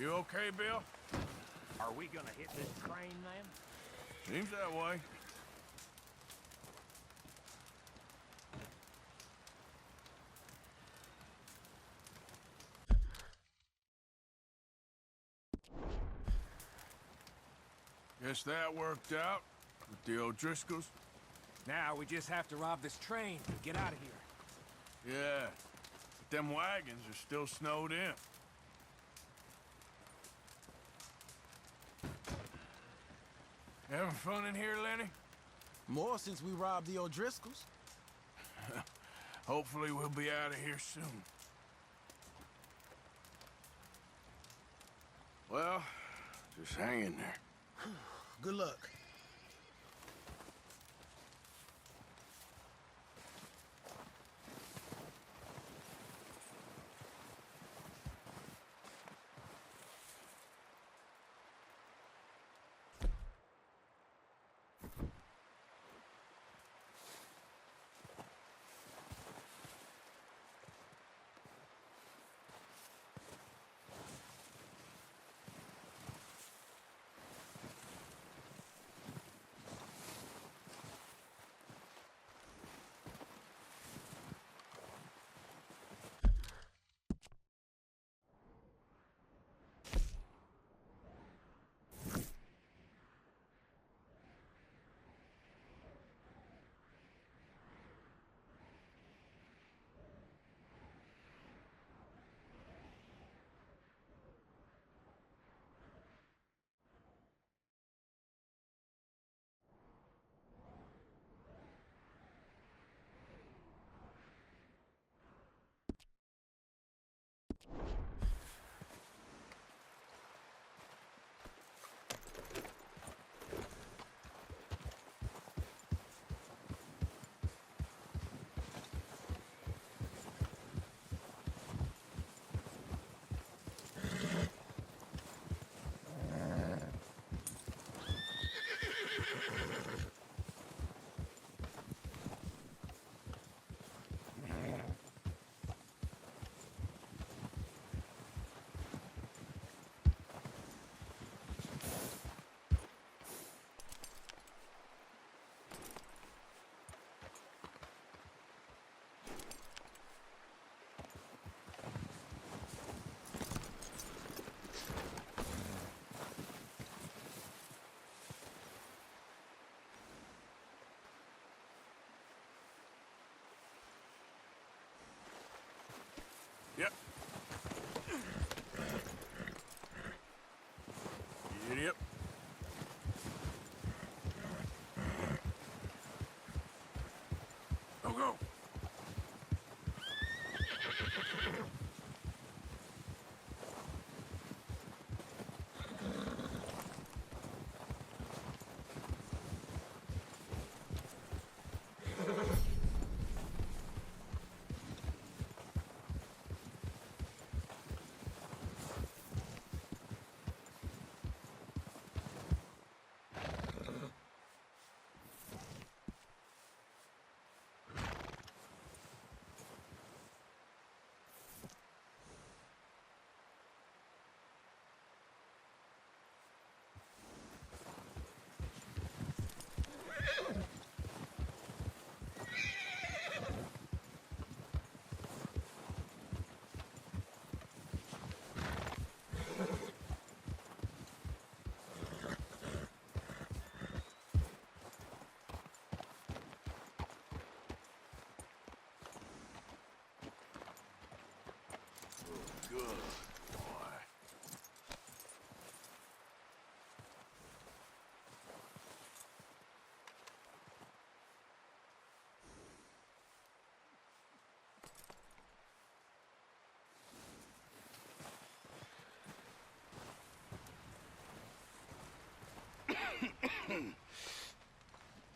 You okay, Bill? Are we gonna hit this train then? Seems that way. Guess that worked out with the O'Driscolls. Now we just have to rob this train and get out of here. Yeah, but them wagons are still snowed in. Having fun in here, Lenny? More since we robbed the O'Driscolls. Hopefully we'll be out of here soon. Well, just hang in there. Good luck. Yep. Yep. Go, go. Good boy.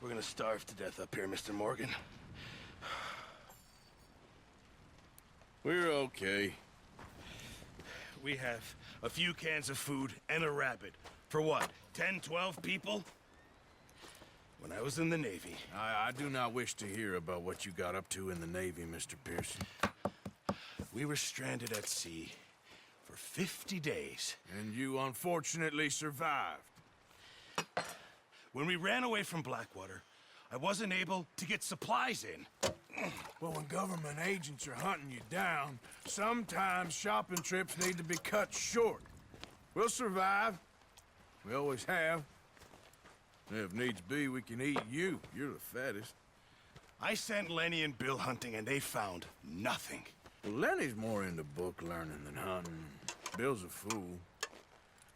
We're gonna starve to death up here, Mr. Morgan. We're okay. We have a few cans of food and a rabbit. For what, 10, 12 people? When I was in the Navy... I do not wish to hear about what you got up to in the Navy, Mr. Pearson. We were stranded at sea for 50 days. And you unfortunately survived. When we ran away from Blackwater, I wasn't able to get supplies in. Well, when government agents are hunting you down, sometimes shopping trips need to be cut short. We'll survive. We always have. If needs be, we can eat you. You're the fattest. I sent Lenny and Bill hunting, and they found nothing. Well, Lenny's more into book learning than hunting. Bill's a fool.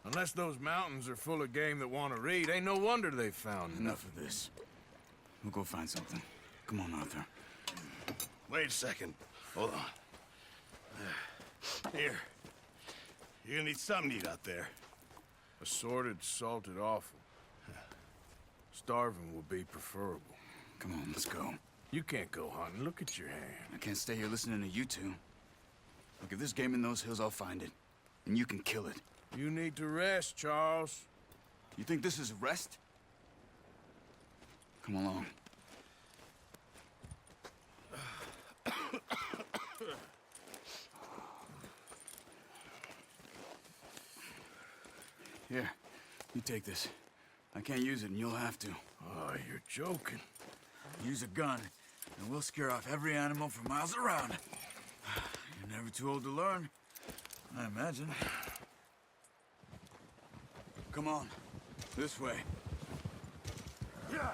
Unless those mountains are full of game that want to read, ain't no wonder they found Enough of this. We'll go find something. Come on, Arthur. Wait a second. Hold on. Here. You're gonna need something to eat out there. Assorted, salted offal. Starving will be preferable. Come on, let's go. You can't go hunting. Look at your hand. I can't stay here listening to you two. Look, if there's game in those hills, I'll find it. And you can kill it. You need to rest, Charles. You think this is rest? Come along. Here, you take this. I can't use it, and you'll have to. Oh, you're joking. Use a gun, and we'll scare off every animal for miles around. You're never too old to learn, I imagine. Come on, this way. Yeah.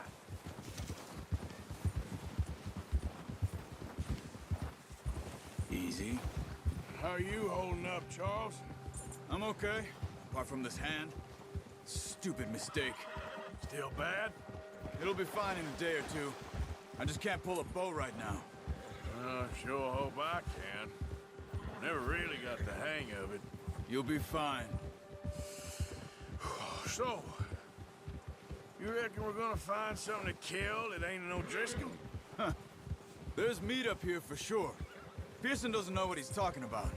Easy. How are you holding up, Charles? I'm okay, apart from this hand. Stupid mistake. Still bad? It'll be fine in a day or two. I just can't pull a bow right now. Sure hope I can. Never really got the hang of it. You'll be fine. So, you reckon we're gonna find something to kill that ain't no Driscoll? There's meat up here for sure. Pearson doesn't know what he's talking about.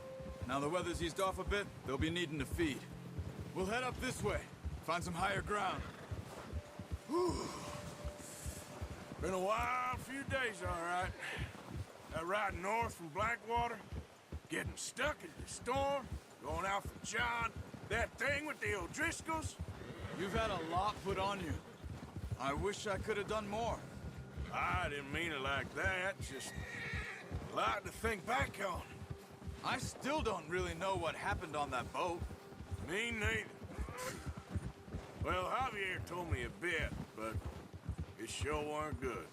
Now the weather's eased off a bit, they'll be needing to feed. We'll head up this way, find some higher ground. Been a wild few days, all right. That ride north from Blackwater, getting stuck in the storm, going out from John, that thing with the O'Driscolls. You've had a lot put on you. I wish I could have done more. I didn't mean it like that, just a lot to think back on. I still don't really know what happened on that boat. Me neither. Well, Javier told me a bit, but it sure weren't good.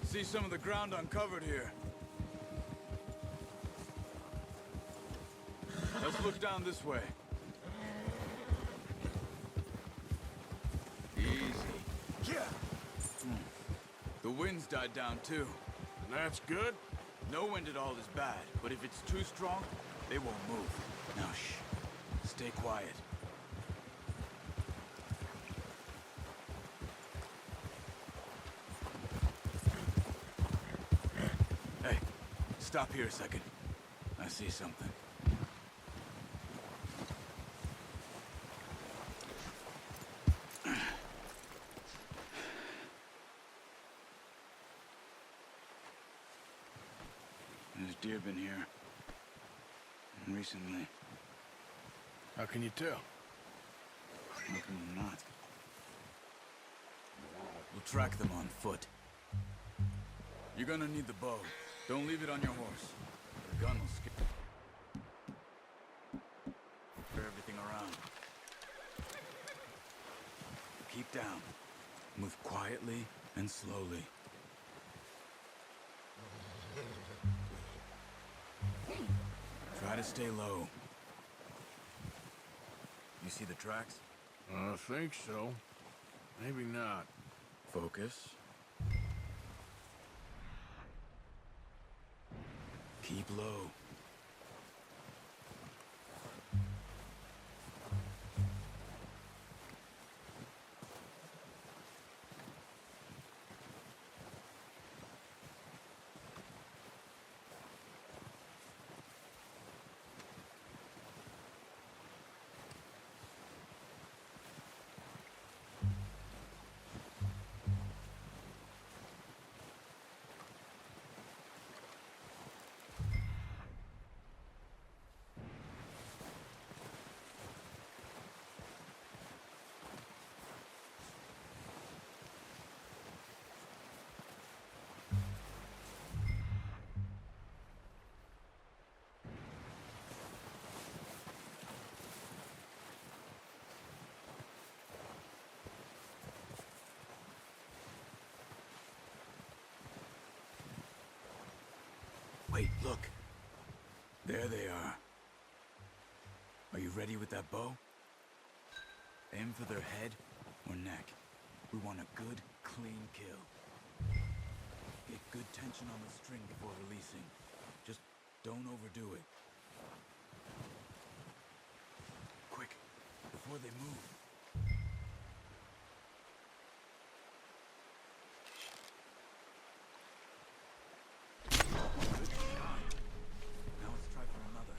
See some of the ground uncovered here. Let's look down this way. Easy. Yeah. The wind's died down too. That's good. No wind at all is bad, but if it's too strong, they won't move. Now shh. Stay quiet. Hey, stop here a second. I see something. There's deer been here. Recently. How can you tell? How come not? We'll track them on foot. You're gonna need the bow. Don't leave it on your horse. The gun will scare everything around. Keep down. Move quietly and slowly. Try to stay low. You see the tracks? I think so. Maybe not. Focus. Keep low. Wait, look. There they are. Are you ready with that bow? Aim for their head or neck. We want a good, clean kill. Get good tension on the string before releasing. Just don't overdo it. Quick, before they move. Now let's try for another.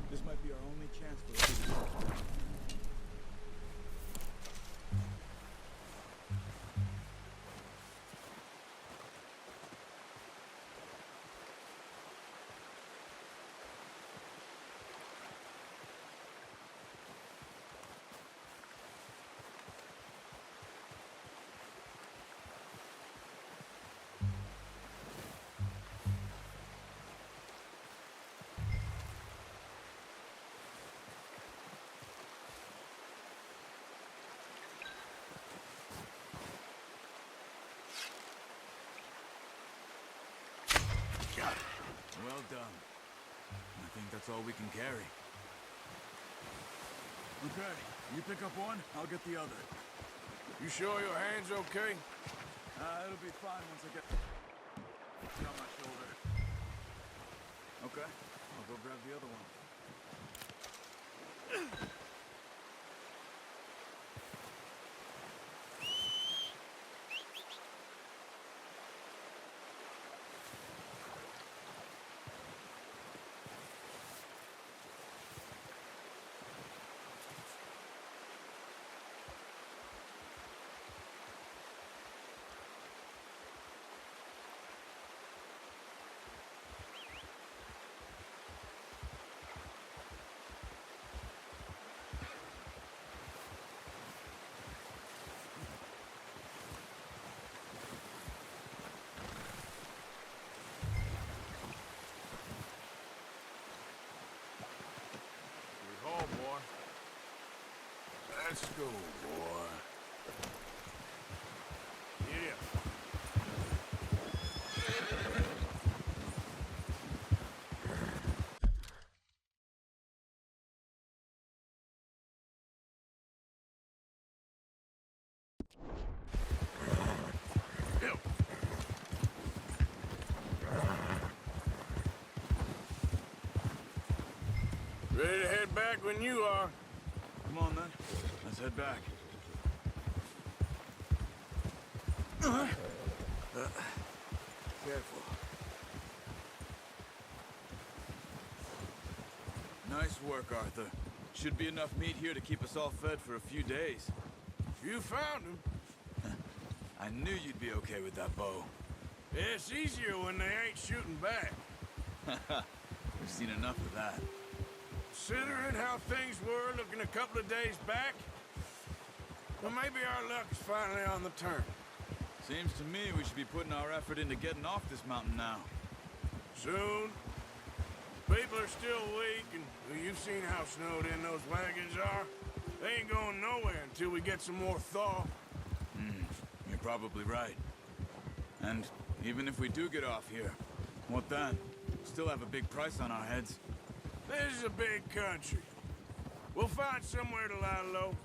This might be our only chance for it. Got it. Well done. I think that's all we can carry. Okay, you pick up one, I'll get the other. You sure your hand's okay? It'll be fine once I get it on my shoulder. Okay, I'll go grab the other one. Good haul, boy. Let's go, boy. Yeah. Ready to head back when you are. Come on, then. Let's head back. Careful. Nice work, Arthur. Should be enough meat here to keep us all fed for a few days. You found him. I knew you'd be okay with that bow. It's easier when they ain't shooting back. We've seen enough of that. Considering how things were looking a couple of days back, well, maybe our luck is finally on the turn. Seems to me we should be putting our effort into getting off this mountain now. Soon. People are still weak, and well, you've seen how snowed in those wagons are. They ain't going nowhere until we get some more thaw. You're probably right. And even if we do get off here, what then? Still have a big price on our heads. This is a big country. We'll find somewhere to lie low.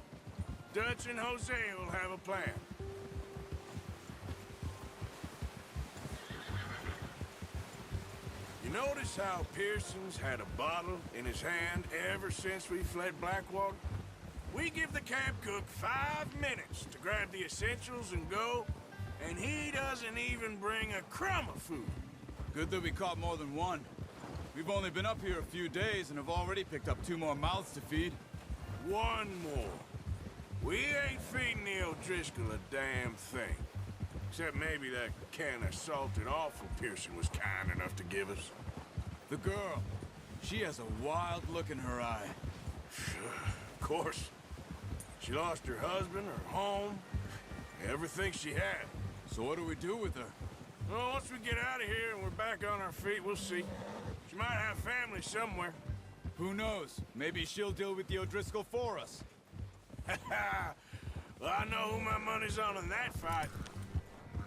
Dutch and Jose will have a plan. You notice how Pearson's had a bottle in his hand ever since we fled Blackwater? We give the camp cook 5 minutes to grab the essentials and go, and he doesn't even bring a crumb of food. Good that we caught more than one. We've only been up here a few days and have already picked up 2 more mouths to feed. 1 more. We ain't feeding the O'Driscoll a damn thing. Except maybe that can of salted offal Pearson was kind enough to give us. The girl. She has a wild look in her eye. Of course. She lost her husband, her home, everything she had. So what do we do with her? Well, once we get out of here and we're back on our feet, we'll see. She might have family somewhere. Who knows? Maybe she'll deal with the O'Driscoll for us. Well, I know who my money's on in that fight.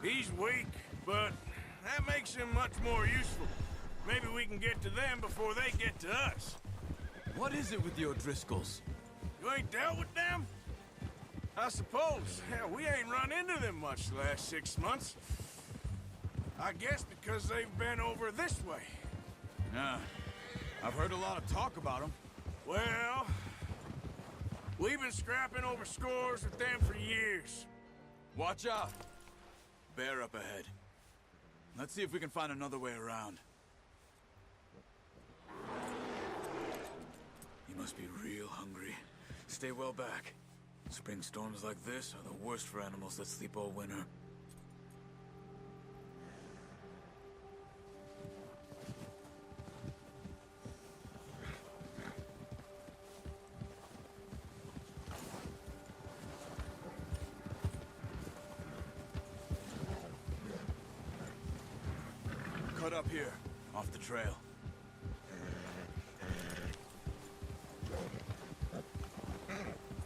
He's weak, but that makes him much more useful. Maybe we can get to them before they get to us. What is it with the O'Driscolls? You ain't dealt with them? I suppose. Hell, we ain't run into them much the last 6 months. I guess because they've been over this way. Nah. I've heard a lot of talk about them. Well, we've been scrapping over scores with them for years. Watch out! Bear up ahead. Let's see if we can find another way around. You must be real hungry. Stay well back. Spring storms like this are the worst for animals that sleep all winter. Cut up here, off the trail.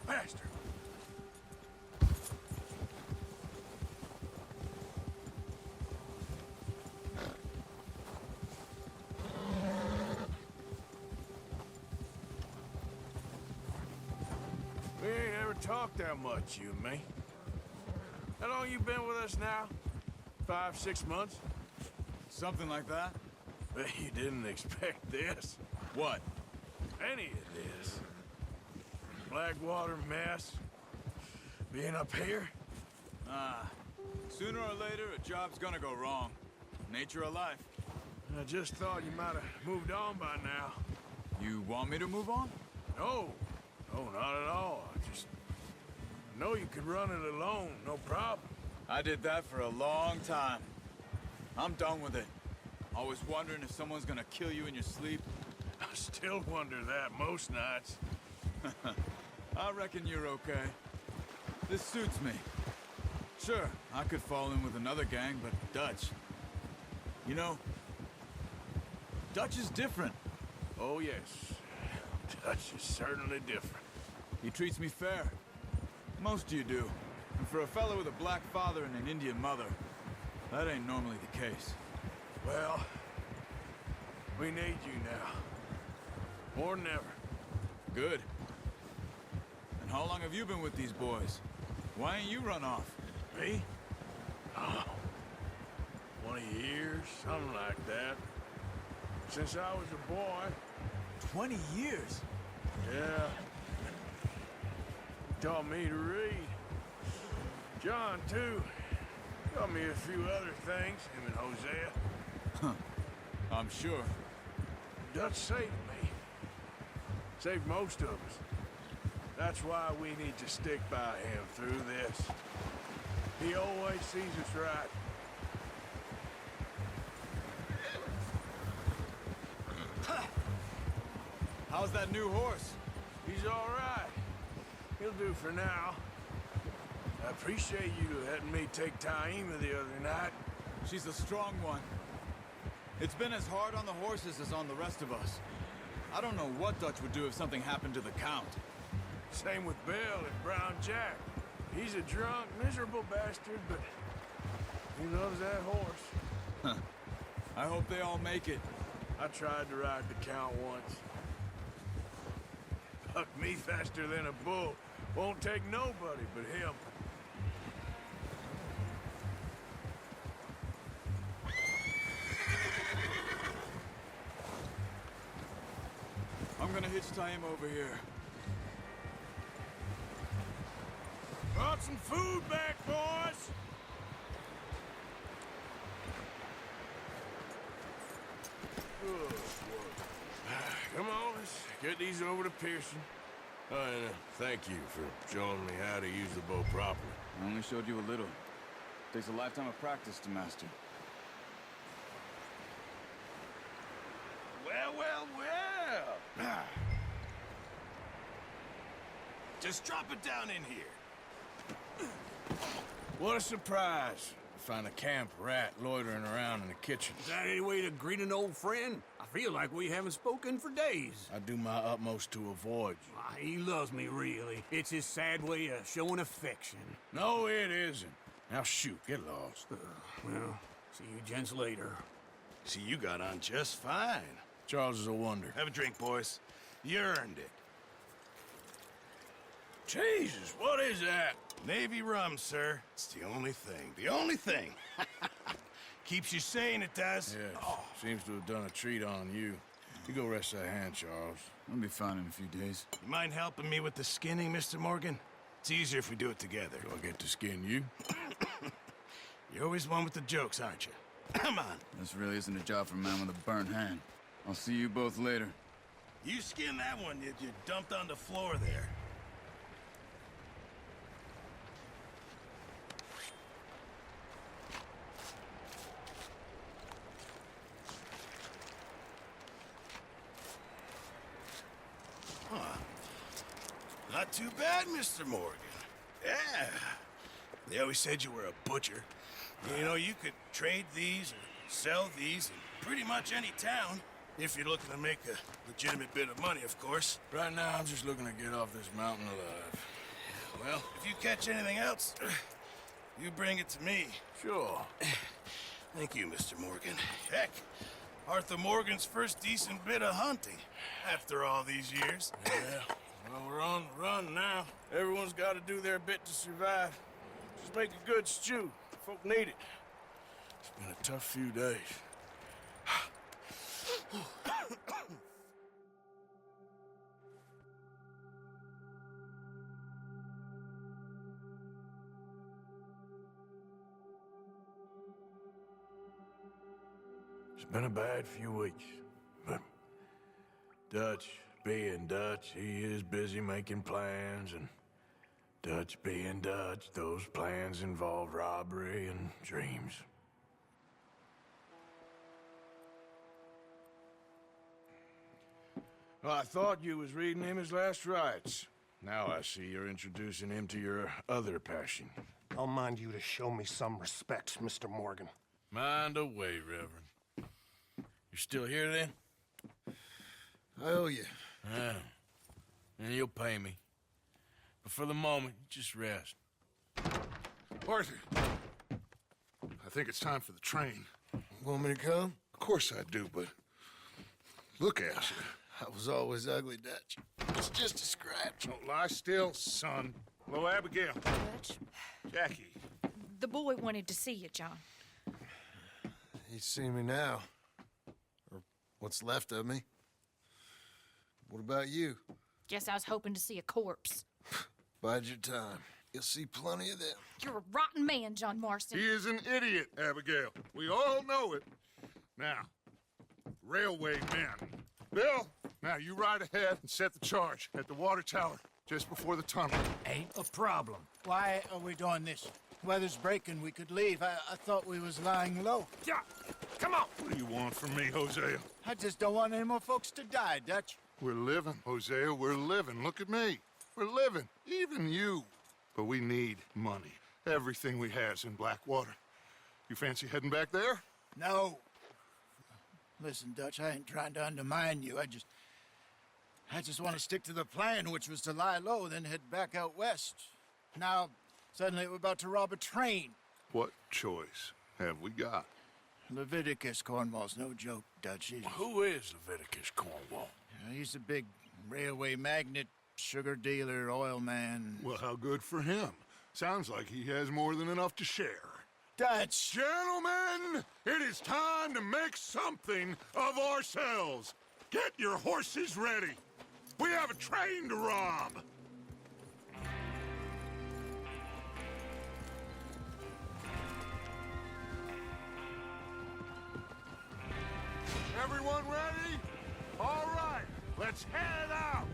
Faster! We ain't ever talked that much, you and me. How long you been with us now? 5, 6 months? Something like that? Bet you didn't expect this. What? Any of this. Blackwater mess. Being up here. Sooner or later, a job's gonna go wrong. Nature of life. I just thought you might have moved on by now. You want me to move on? No. No, not at all. I know you could run it alone, no problem. I did that for a long time. I'm done with it. Always wondering if someone's gonna kill you in your sleep. I still wonder that most nights. I reckon you're okay. This suits me. Sure, I could fall in with another gang, but Dutch... You know, Dutch is different. Oh, yes. Dutch is certainly different. He treats me fair. Most of you do. And for a fellow with a black father and an Indian mother, that ain't normally the case. Well, we need you now. More than ever. Good. And how long have you been with these boys? Why ain't you run off? Me? Oh, 20 years, something like that. Since I was a boy. 20 years? Yeah. Taught me to read. John, too. Taught me a few other things, him and Hosea. I'm sure. Dutch saved me. Saved most of us. That's why we need to stick by him through this. He always sees us right. How's that new horse? He's all right. He'll do for now. I appreciate you letting me take Taima the other night. She's a strong one. It's been as hard on the horses as on the rest of us. I don't know what Dutch would do if something happened to the Count. Same with Bill and Brown Jack. He's a drunk, miserable bastard, but he loves that horse. I hope they all make it. I tried to ride the Count once. Bucked me faster than a bull. Won't take nobody but him. I'm gonna hitch Taima over here. Brought some food back, boys! Good work. Come on, let's get these over to Pearson. Oh, and thank you for showing me how to use the bow properly. I only showed you a little. Takes a lifetime of practice to master. Well. Just drop it down in here. What a surprise. Find a camp rat loitering around in the kitchen. Is that any way to greet an old friend? I feel like we haven't spoken for days. I do my utmost to avoid you. He loves me, really. It's his sad way of showing affection. No, it isn't. Now shoot, get lost. Well, see you gents later. See, you got on just fine. Charles is a wonder. Have a drink, boys. You earned it. Jesus, what is that? Navy rum, sir. It's the only thing. The only thing. Keeps you sane, it does. Yes, seems to have done a treat on you. You go rest that hand, Charles. I'll be fine in a few days. You mind helping me with the skinning, Mr. Morgan? It's easier if we do it together. Do I get to skin you? You're always one with the jokes, aren't you? Come on. This really isn't a job for a man with a burnt hand. I'll see you both later. You skin that one you dumped on the floor there. Not too bad, Mr. Morgan. Yeah. They always said you were a butcher. You know, you could trade these or sell these in pretty much any town, if you're looking to make a legitimate bit of money, of course. Right now, I'm just looking to get off this mountain alive. Well, if you catch anything else, you bring it to me. Sure. Thank you, Mr. Morgan. Heck, Arthur Morgan's first decent bit of hunting after all these years. Yeah. Well, we're on the run now. Everyone's got to do their bit to survive. Just make a good stew. Folk need it. It's been a tough few days. It's been a bad few weeks, but Dutch being Dutch, he is busy making plans, and Dutch being Dutch, those plans involve robbery and dreams. Well, I thought you was reading him his last rites. Now I see you're introducing him to your other passion. I'll mind you to show me some respect, Mr. Morgan. Mind away, Reverend. You still here, then? I owe you. Yeah. And you'll pay me. But for the moment, just rest. Arthur, I think it's time for the train. Want me to come? Of course I do, but look at you. I was always ugly, Dutch. It's just a scratch. Don't lie still, son. Hello, Abigail. Dutch, Jackie. the boy wanted to see you, John. He's seen me now. Or what's left of me. What about you? Guess I was hoping to see a corpse. Bide your time. You'll see plenty of them. You're a rotten man, John Marston. He is an idiot, Abigail. We all know it. Now, railway men. Bill, now you ride ahead and set the charge at the water tower just before the tunnel. Ain't a problem. Why are we doing this? Weather's breaking. We could leave. I thought we was lying low. Yeah, come on. What do you want from me, Hosea? I just don't want any more folks to die, Dutch. We're living, Hosea. We're living. Look at me. We're living. Even you. But we need money. Everything we has in Blackwater. You fancy heading back there? No. Listen, Dutch, I ain't trying to undermine you. I just want to stick to the plan, which was to lie low, then head back out west. Now, suddenly we're about to rob a train. What choice have we got? Leviticus Cornwall's no joke, Dutch. Who is Leviticus Cornwall? He's a big railway magnate, sugar dealer, oil man. Well, how good for him. Sounds like he has more than enough to share. Dutch! Gentlemen, it is time to make something of ourselves. Get your horses ready. We have a train to rob. Everyone ready? All right, let's head out.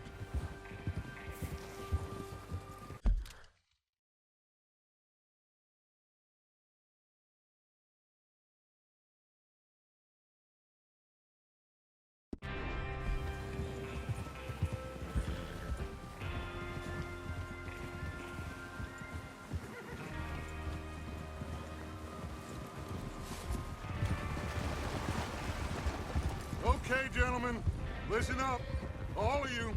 Okay, gentlemen, listen up, all of you.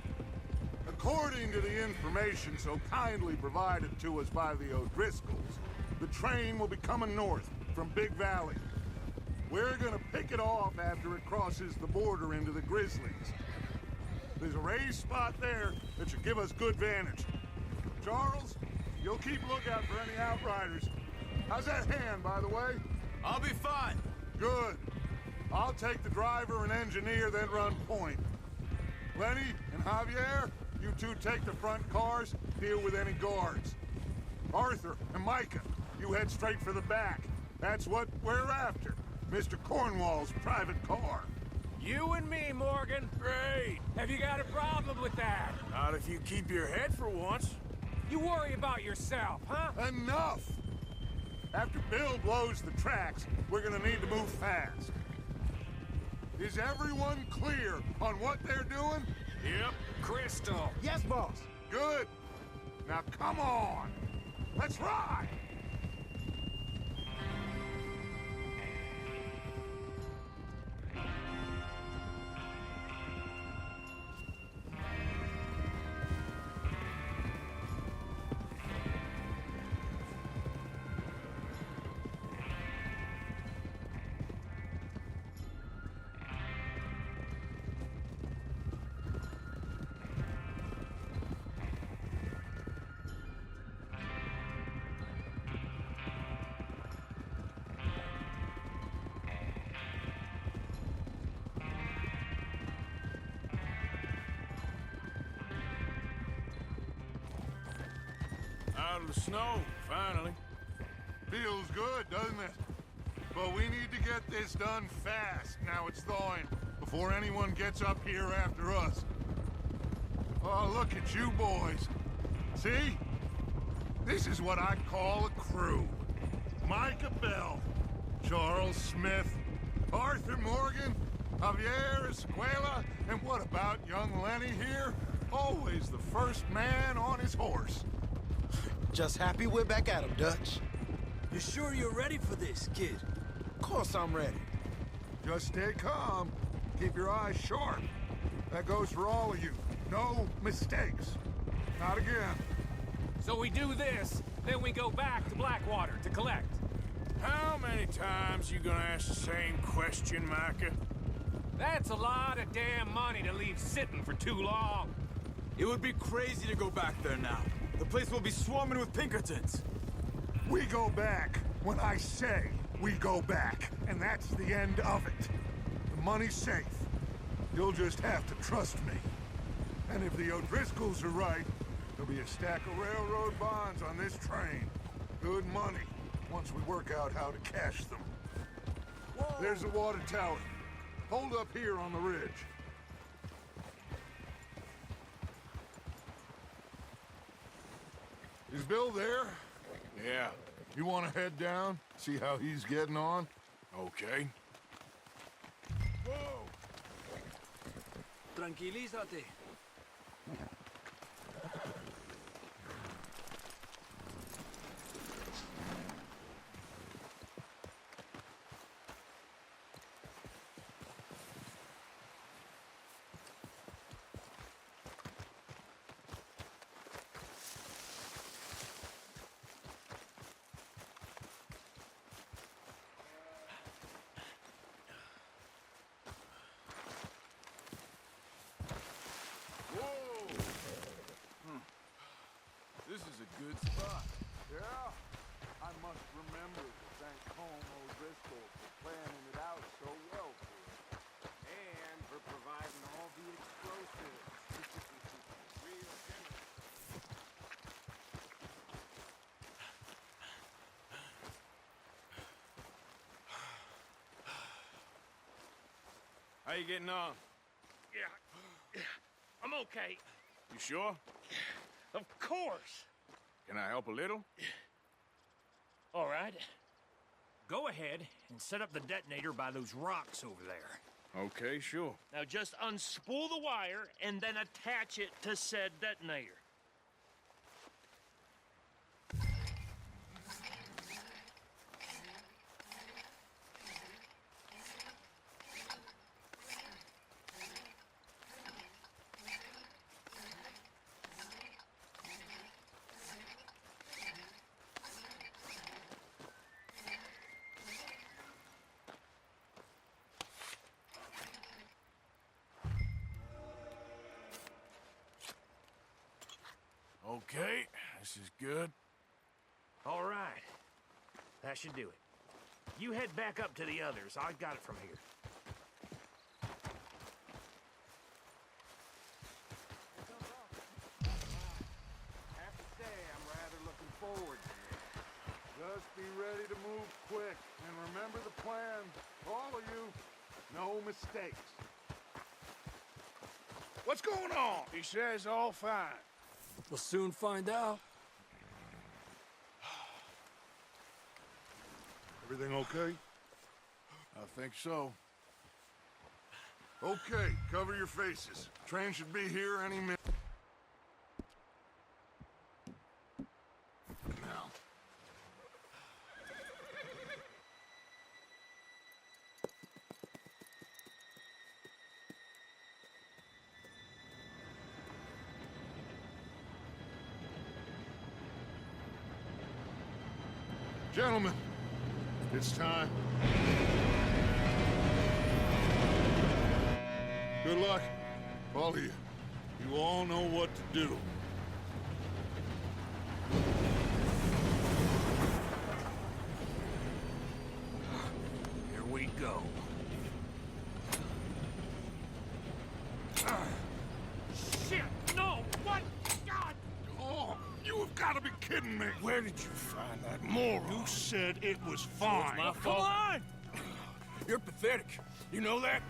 According to the information so kindly provided to us by the O'Driscolls, the train will be coming north from Big Valley. We're gonna pick it off after it crosses the border into the Grizzlies. There's a raised spot there that should give us good vantage. Charles, you'll keep lookout for any outriders. How's that hand, by the way? I'll be fine. Good. I'll take the driver and engineer, then run point. Lenny and Javier, you two take the front cars, deal with any guards. Arthur and Micah, you head straight for the back. That's what we're after. Mr. Cornwall's private car. You and me, Morgan. Great. Have you got a problem with that? Not if you keep your head for once. You worry about yourself, huh? Enough! After Bill blows the tracks, we're gonna need to move fast. Is everyone clear on what they're doing? Yep. Crystal. Yes, boss. Good. Now come on. Let's ride. Out of the snow, finally. Feels good, doesn't it? But we need to get this done fast. Now it's thawing, before anyone gets up here after us. Oh, look at you boys. See? This is what I call a crew. Micah Bell, Charles Smith, Arthur Morgan, Javier Escuela, and what about young Lenny here? Always the first man on his horse. Just happy we're back at 'em, Dutch. You sure you're ready for this, kid? Of course I'm ready. Just stay calm. Keep your eyes sharp. That goes for all of you. No mistakes. Not again. So we do this, then we go back to Blackwater to collect. How many times you gonna ask the same question, Micah? That's a lot of damn money to leave sitting for too long. It would be crazy to go back there now. The place will be swarming with Pinkertons. We go back when I say we go back, and that's the end of it. The money's safe. You'll just have to trust me. And if the O'Driscolls are right, there'll be a stack of railroad bonds on this train. Good money, once we work out how to cash them. Whoa. There's the water tower. Hold up here on the ridge. Is Bill there? Yeah. You want to head down, see how he's getting on? Okay. Whoa! Tranquilízate. This is a good spot. Yeah. I must remember to thank Home O'Driscoll for planning it out so well for us. And for providing all the explosives. Real generous. How you getting on? Yeah, I'm okay. You sure? Of course. Can I help a little? All right. Go ahead and set up the detonator by those rocks over there. Okay, sure. Now just unspool the wire and then attach it to said detonator. Okay, this is good. All right. That should do it. You head back up to the others. I got it from here. I have to say, I'm rather looking forward to this. Just be ready to move quick. And remember the plan. All of you. No mistakes. What's going on? He says all fine. We'll soon find out. Everything okay? I think so. Okay, cover your faces. Train should be here any minute. Now. Gentlemen, it's time. Good luck, all of you. You all know what to do. Here we go. Shit! No! What? God! Oh, you have got to be kidding me. Where did you find that moron? You said it was fine. My fault. Come on! You're pathetic. You know that?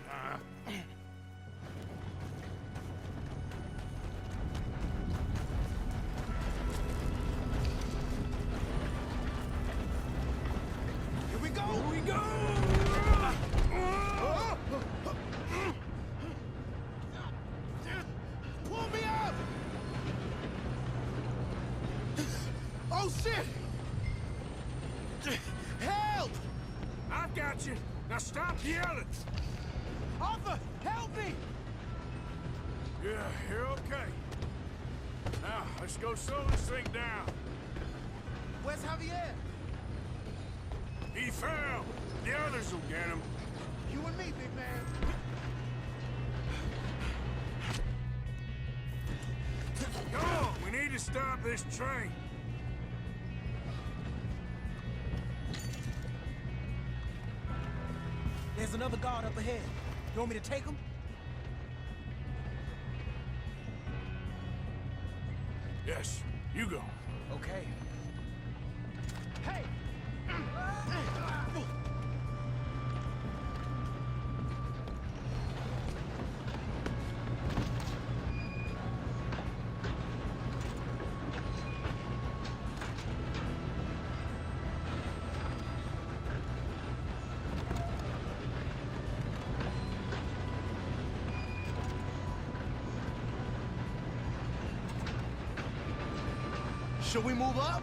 Here we go! Here we go! Pull me up! Oh, shit! Help! I got you. Now stop yelling. Arthur, help me! Yeah, you're okay. Now, let's go slow this thing down. Where's Javier? He fell. The others will get him. You and me, big man. Come on, we need to stop this train. There's another guard up ahead. You want me to take him? Yes, you go. Okay. Hey! Should we move up?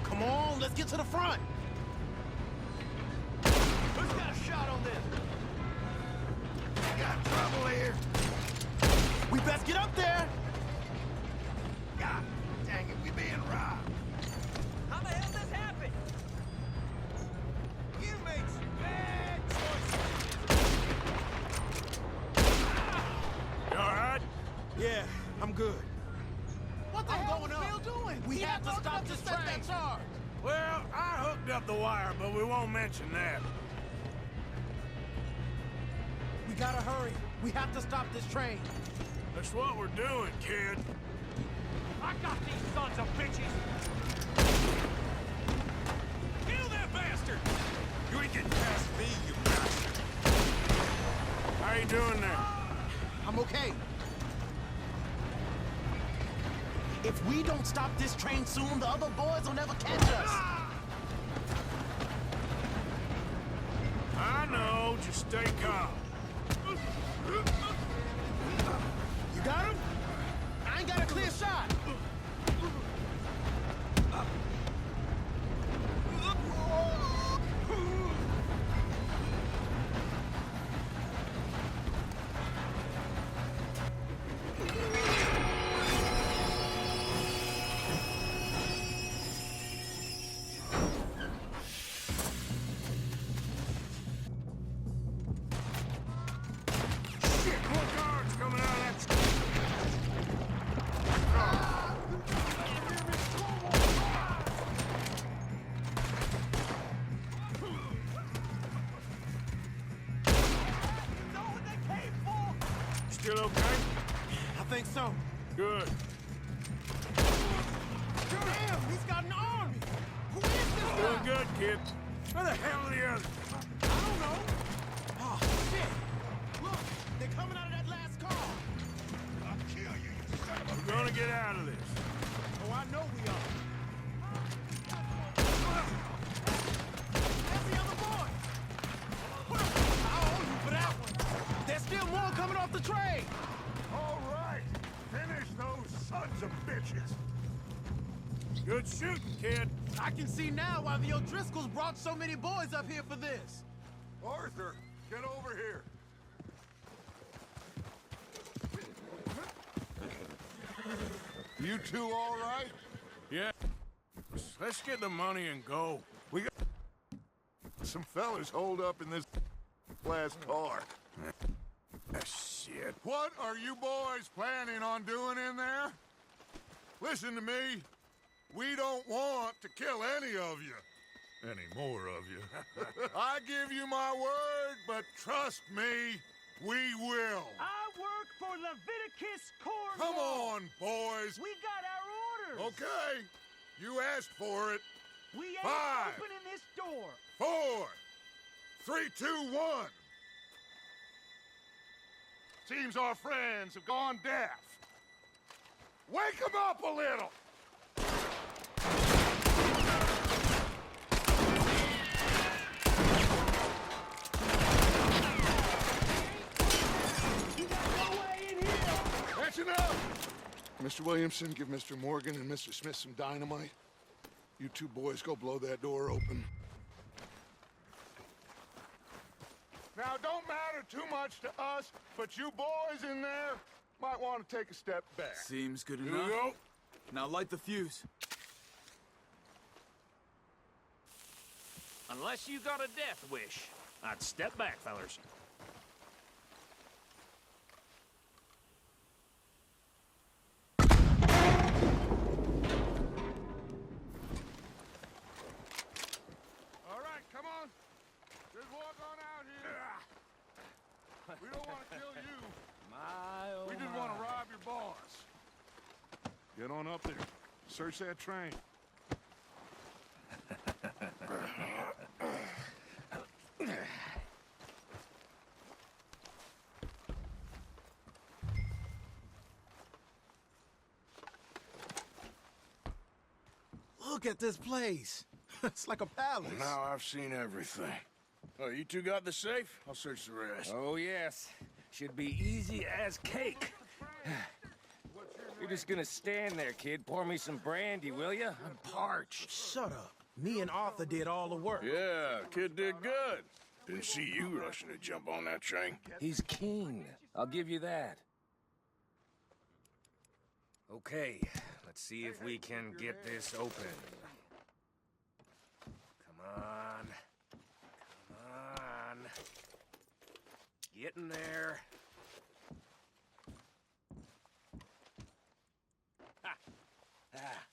Come on, let's get to the front. Who's got a shot on this? We got trouble here. We best get up there. God dang it, we being robbed. How the hell this happened? You made some bad choices. You all right? Yeah, I'm good. What the hell is Bill doing? We have to stop this train. That charge. Well, I hooked up the wire, but we won't mention that. We gotta hurry. We have to stop this train. That's what we're doing, kid. I got these sons of bitches! Kill that bastard! You ain't getting past me, you bastard. How you doing there? I'm okay. If we don't stop this train soon, the other boys will never catch us. I know, just stay calm. You got him? I ain't got a clear shot. Shit, more guards coming out of that... Still okay? I think so. Good. Damn, he's got an army. Who is this Doing guy? good, kid. Where the hell are the others? I don't know. Oh, shit. Look, they're coming out of that last car. I'll kill you, you son of a... We're gonna get out of this. Oh, I know we are. That's the other boy. I owe you for that one. There's still more coming off the train. All right, finish those sons of bitches. Good shooting, kid. I can see now why the O'Driscolls brought so many boys up here for this. Arthur, get over here. You two all right? Yeah. Let's get the money and go. We got some fellas holed up in this last car. Shit. What are you boys planning on doing in there? Listen to me. We don't want to kill any of you. Any more of you. I give you my word, but trust me, we will. I work for Leviticus Corps. Come on, boys. We got our orders. Okay. You asked for it. We ain't 5, opening this door. 4, 3, 2, 1. Seems our friends have gone deaf. Wake them up a little. That's enough! Mr. Williamson, give Mr. Morgan and Mr. Smith some dynamite. You two boys go blow that door open. Now, don't matter too much to us, but you boys in there might want to take a step back. Seems good Here enough. we go. Now light the fuse. Unless you got a death wish, I'd step back, fellers. Get on up there. Search that train. Look at this place. It's like a palace. Now I've seen everything. Oh, you two got the safe? I'll search the rest. Oh, yes. Should be easy as cake. You're just gonna stand there, kid. Pour me some brandy, will you? I'm parched. Shut up. Me and Arthur did all the work. Yeah, kid did good. Didn't see you rushing to jump on that train. He's keen. I'll give you that. Okay, let's see if we can get this open. Come on. Come on. Get in there. Ha! Ah.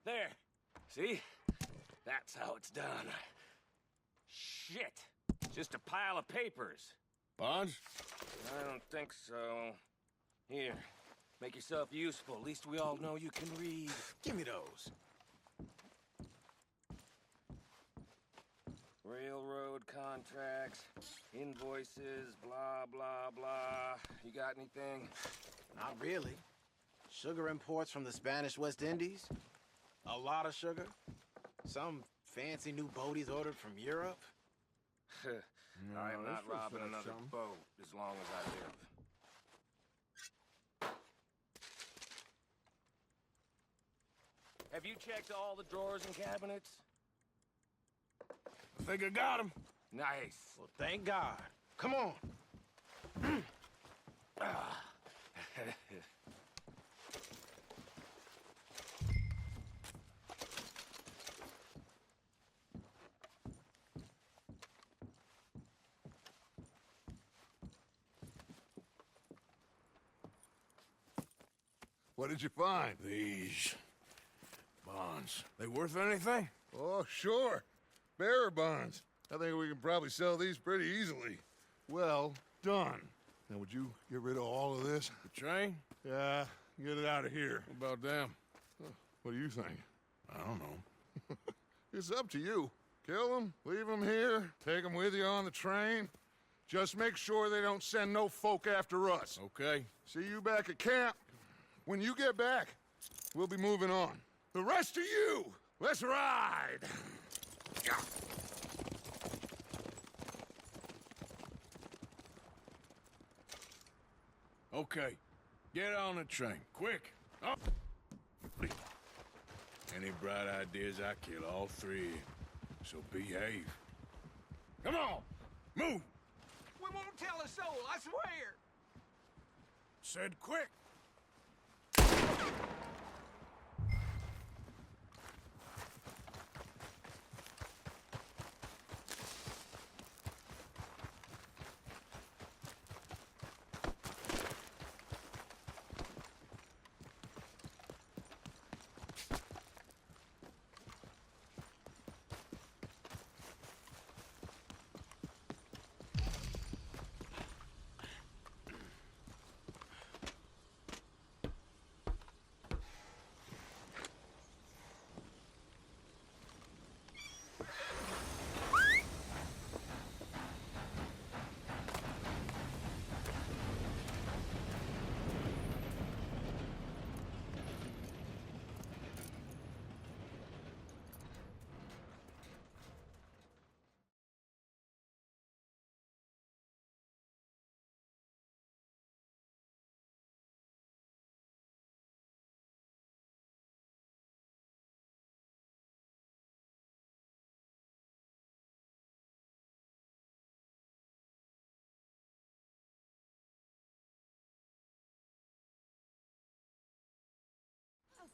There. See? That's how it's done. Shit. Just a pile of papers. Bonds? I don't think so. Here. Make yourself useful. At least we all know you can read. Give me those. Railroad contracts, invoices, blah, blah, blah. You got anything? Not really. Sugar imports from the Spanish West Indies. A lot of sugar. Some fancy new boat he's ordered from Europe. I am not robbing another boat as long as I live. Have you checked all the drawers and cabinets? I think I got him. Nice. Well, thank God. Come on. What did you find? These bonds. They worth anything? Oh, sure. Bearer bonds. I think we can probably sell these pretty easily. Well done. Now, would you get rid of all of this? The train? Yeah, get it out of here. What about them? What do you think? I don't know. It's up to you. Kill them, leave them here, take them with you on the train. Just make sure they don't send no folk after us. Okay. See you back at camp. When you get back, we'll be moving on. The rest of you, let's ride! Okay. Get on the train. Quick. Oh. Any bright ideas, I kill all three of you. So behave. Come on! Move! We won't tell a soul, I swear! Said quick!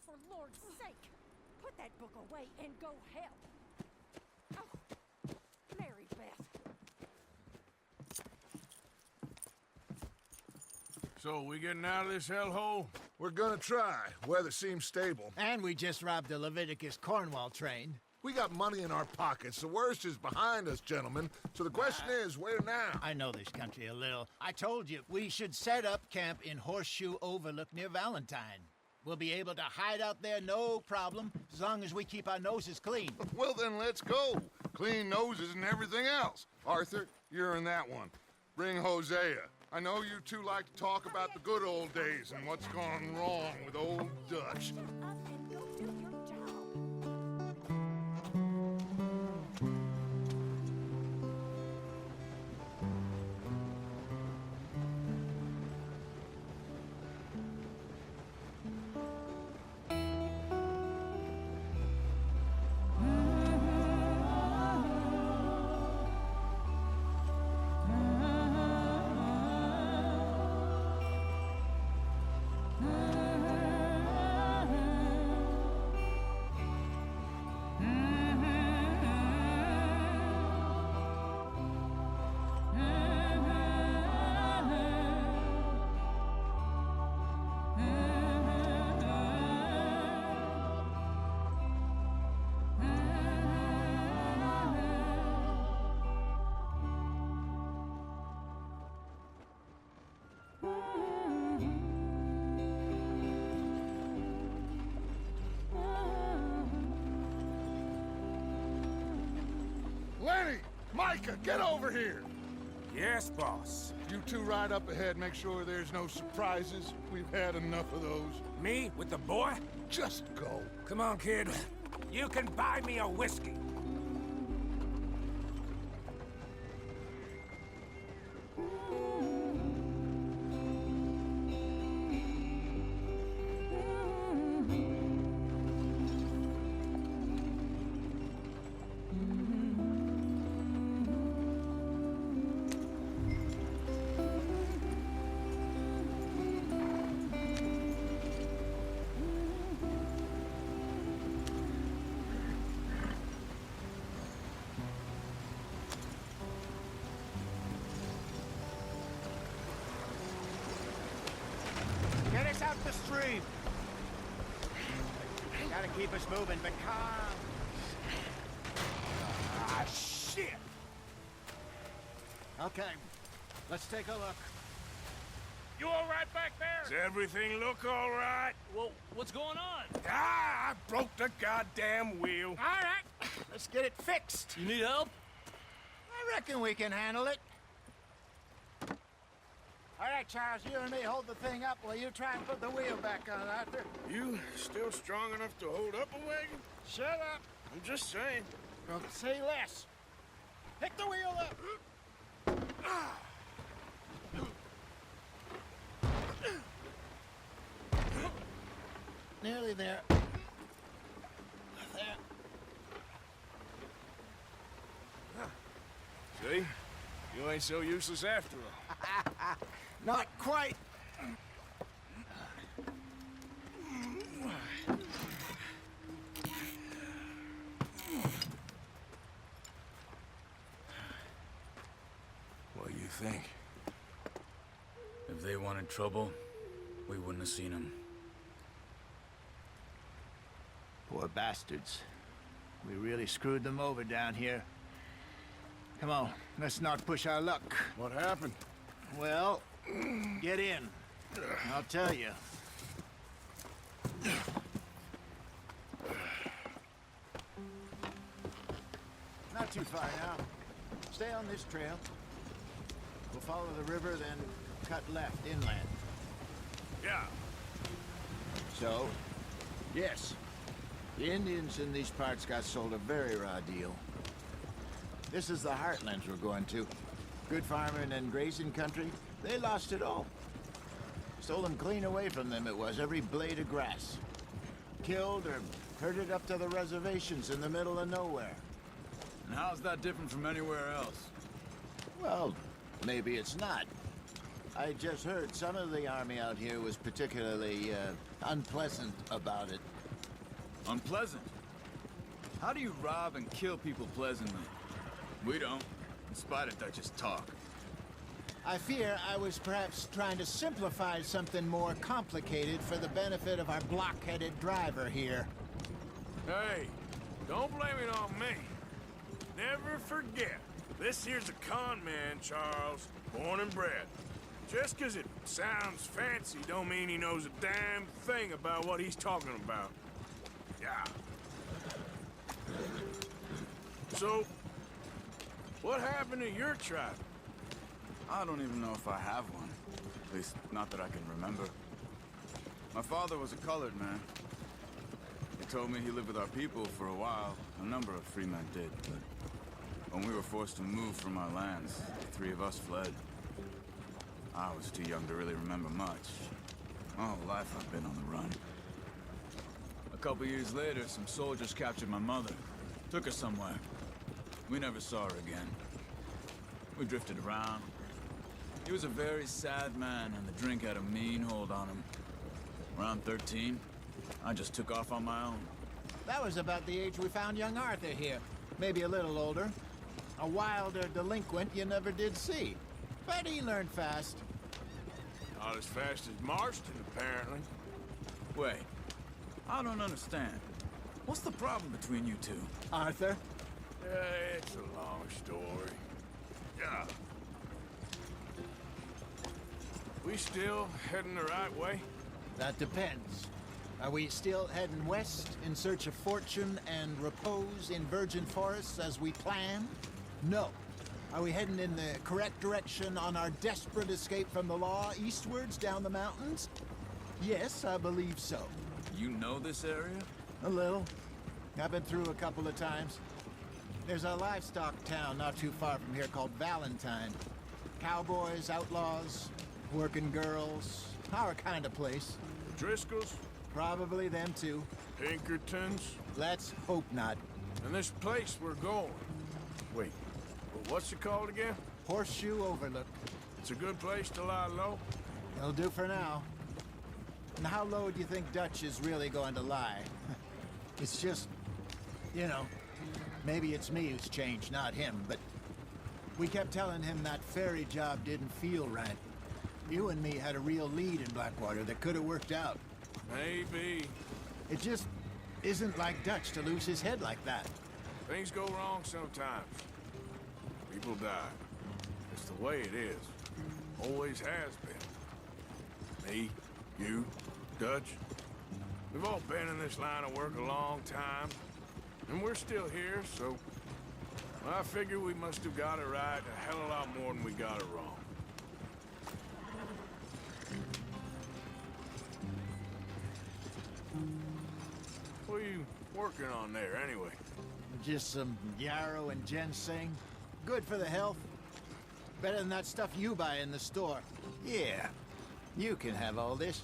For Lord's sake, put that book away and go help. Oh, Mary Beth. So, we getting out of this hellhole? We're gonna try. Weather seems stable. And we just robbed the Leviticus Cornwall train. We got money in our pockets. The worst is behind us, gentlemen. So the question is, where now? I know this country a little. I told you, we should set up camp in Horseshoe Overlook near Valentine. We'll be able to hide out there no problem, as long as we keep our noses clean. Well, then let's go. Clean noses and everything else. Arthur, you're in that one. Bring Hosea. I know you two like to talk about the good old days and what's gone wrong with old Dutch. Shut up and go do your job. Lenny! Micah, get over here! Yes, boss. You two ride up ahead, make sure there's no surprises. We've had enough of those. Me with the boy? Just go. Come on, kid. You can buy me a whiskey. Get us out the stream. Gotta keep us moving, but calm. Ah, shit! Okay, let's take a look. You all right back there? Does everything look all right? Well, what's going on? Ah, I broke the goddamn wheel. All right, let's get it fixed. You need help? I reckon we can handle it. All right, Charles, you and me hold the thing up while you try and put the wheel back on, Arthur. You still strong enough to hold up a wagon? Shut up. I'm just saying. Don't say less. Pick the wheel up. Nearly there. There. See? You ain't so useless after all. Not quite. What do you think? If they wanted trouble, we wouldn't have seen them. Poor bastards. We really screwed them over down here. Come on, let's not push our luck. What happened? Well, get in. I'll tell you. Not too far now. Stay on this trail. We'll follow the river, then cut left inland. Yeah. So, yes, the Indians in these parts got sold a very raw deal. This is the heartlands we're going to. Good farming and grazing country. They lost it all. Stole them clean away from them, it was, every blade of grass. Killed or herded up to the reservations in the middle of nowhere. And how's that different from anywhere else? Well, maybe it's not. I just heard some of the army out here was particularly, unpleasant about it. Unpleasant? How do you rob and kill people pleasantly? We don't, in spite of Dutch's talk. I fear I was perhaps trying to simplify something more complicated for the benefit of our block-headed driver here. Hey, don't blame it on me. Never forget, this here's a con man, Charles, born and bred. Just 'cause it sounds fancy don't mean he knows a damn thing about what he's talking about. Yeah. So, what happened to your tribe? I don't even know if I have one. At least, not that I can remember. My father was a colored man. He told me he lived with our people for a while. A number of free men did, but when we were forced to move from our lands, the three of us fled. I was too young to really remember much. My whole life I've been on the run. A couple years later, some soldiers captured my mother. Took her somewhere. We never saw her again. We drifted around. He was a very sad man, and the drink had a mean hold on him. Around 13, I just took off on my own. That was about the age we found young Arthur here. Maybe a little older. A wilder delinquent you never did see. But he learned fast. Not as fast as Marston, apparently. Wait, I don't understand. What's the problem between you two? Arthur? It's a long story. Yeah. We still heading the right way? That depends. Are we still heading west in search of fortune and repose in virgin forests as we planned? No. Are we heading in the correct direction on our desperate escape from the law eastwards down the mountains? Yes, I believe so. You know this area? A little. I've been through a couple of times. There's a livestock town not too far from here called Valentine. Cowboys, outlaws, working girls, our kind of place. Driscolls? Probably them too. Pinkertons? Let's hope not. And this place we're going. Wait, what's it called again? Horseshoe Overlook. It's a good place to lie low? It'll do for now. And how low do you think Dutch is really going to lie? It's just, you know, maybe it's me who's changed, not him, but we kept telling him that ferry job didn't feel right. You and me had a real lead in Blackwater that could have worked out. Maybe. It just isn't like Dutch to lose his head like that. Things go wrong sometimes. People die. It's the way it is. Always has been. Me, you, Dutch. We've all been in this line of work a long time. And we're still here, so I figure we must have got it right a hell of a lot more than we got it wrong. What are you working on there, anyway? Just some yarrow and ginseng. Good for the health. Better than that stuff you buy in the store. Yeah, you can have all this.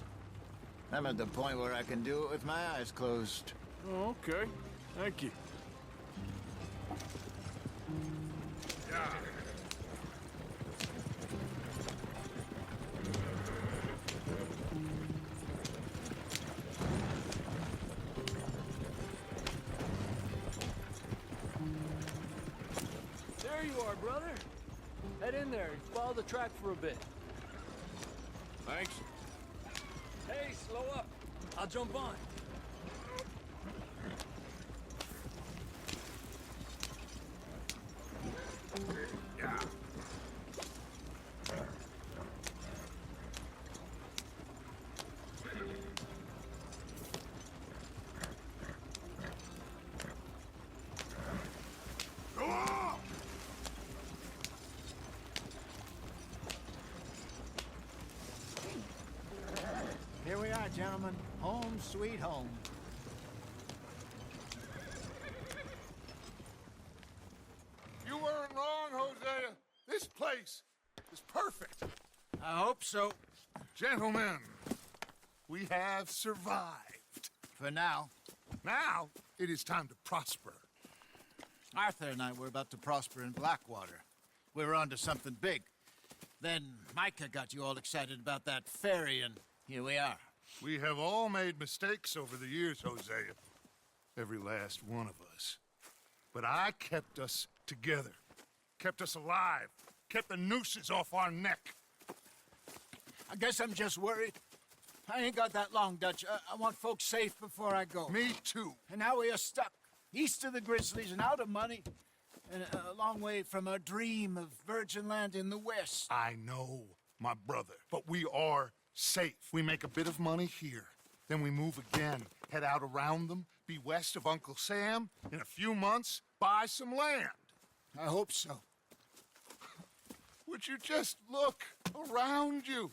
I'm at the point where I can do it with my eyes closed. Oh, okay. Thank you. Yeah. There you are, brother. Head in there and follow the track for a bit. Thanks. Hey, slow up. I'll jump on. Yeah. Go on! Here we are, gentlemen. Home sweet home. You weren't wrong, Hosea. This place is perfect. I hope so. Gentlemen, we have survived. For now. Now, it is time to prosper. Arthur and I were about to prosper in Blackwater. We were onto something big. Then Micah got you all excited about that ferry, and here we are. We have all made mistakes over the years, Hosea. Every last one of us. But I kept us together. Kept us alive. Kept the nooses off our neck. I guess I'm just worried. I ain't got that long, Dutch. I want folks safe before I go. Me too. And now we are stuck, east of the Grizzlies and out of money, and a long way from our dream of virgin land in the west. I know. my brother, but we are safe. We make a bit of money here, then we move again, head out around them, be west of Uncle Sam, in a few months, buy some land. I hope so. Would you just look around you?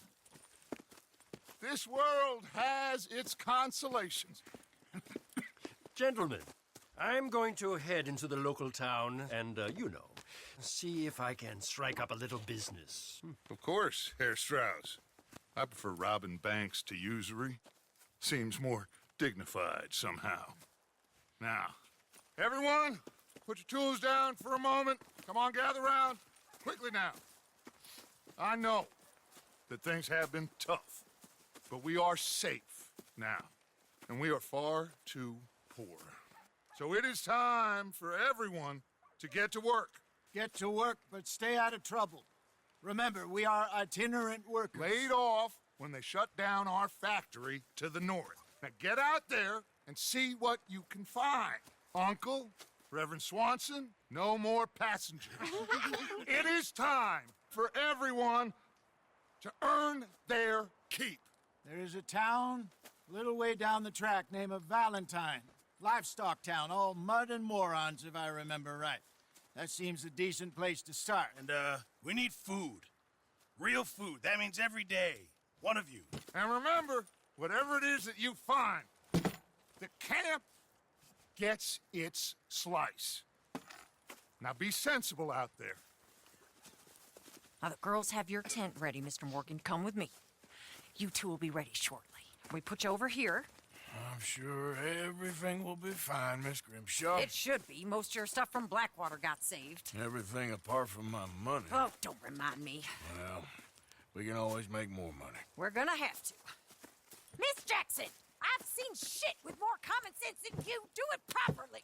This world has its consolations. Gentlemen, I'm going to head into the local town and, see if I can strike up a little business. Of course, Herr Strauss. I prefer robbing banks to usury. Seems more dignified somehow. Now, everyone, put your tools down for a moment. Come on, gather round. Quickly now. I know that things have been tough, but we are safe now, and we are far too poor. So it is time for everyone to get to work. Get to work, but stay out of trouble. Remember, we are itinerant workers. Laid off when they shut down our factory to the north. Now get out there and see what you can find. Uncle, Reverend Swanson, no more passengers. It is time for everyone to earn their keep. There is a town a little way down the track named Valentine. Livestock town, all mud and morons, if I remember right. That seems a decent place to start. And, we need food. Real food. That means every day. One of you. And remember, whatever it is that you find, the camp gets its slice. Now be sensible out there. Now, the girls have your tent ready, Mr. Morgan. Come with me. You two will be ready shortly. We put you over here. I'm sure everything will be fine, Miss Grimshaw. It should be. Most of your stuff from Blackwater got saved. Everything apart from my money. Oh, don't remind me. Well, we can always make more money. We're gonna have to. Miss Jackson, I've seen shit with more common sense than you. Do it properly.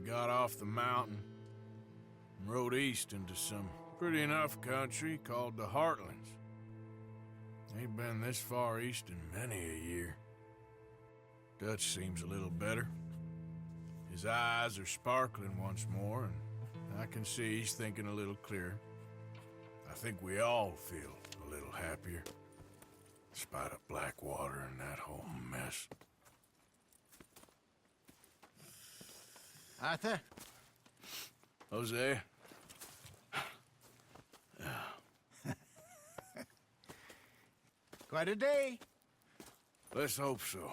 Got off the mountain and rode east into some pretty enough country called the Heartlands. Ain't been this far east in many a year. Dutch seems a little better. His eyes are sparkling once more, and I can see he's thinking a little clearer. I think we all feel a little happier, despite of Blackwater and that whole mess. Arthur? Jose? Quite a day. Let's hope so.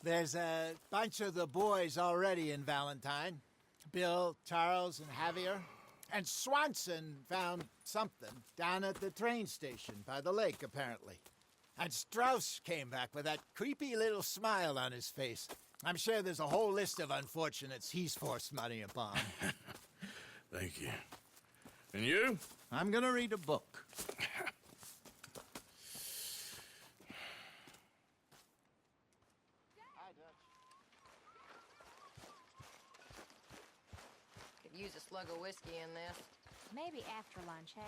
There's a bunch of the boys already in Valentine. Bill, Charles, and Javier. And Swanson found something down at the train station by the lake, apparently. And Strauss came back with that creepy little smile on his face. I'm sure there's a whole list of unfortunates he's forced money upon. Thank you. And you? I'm gonna read a book. Could use a slug of whiskey in this. Maybe after lunch, hey?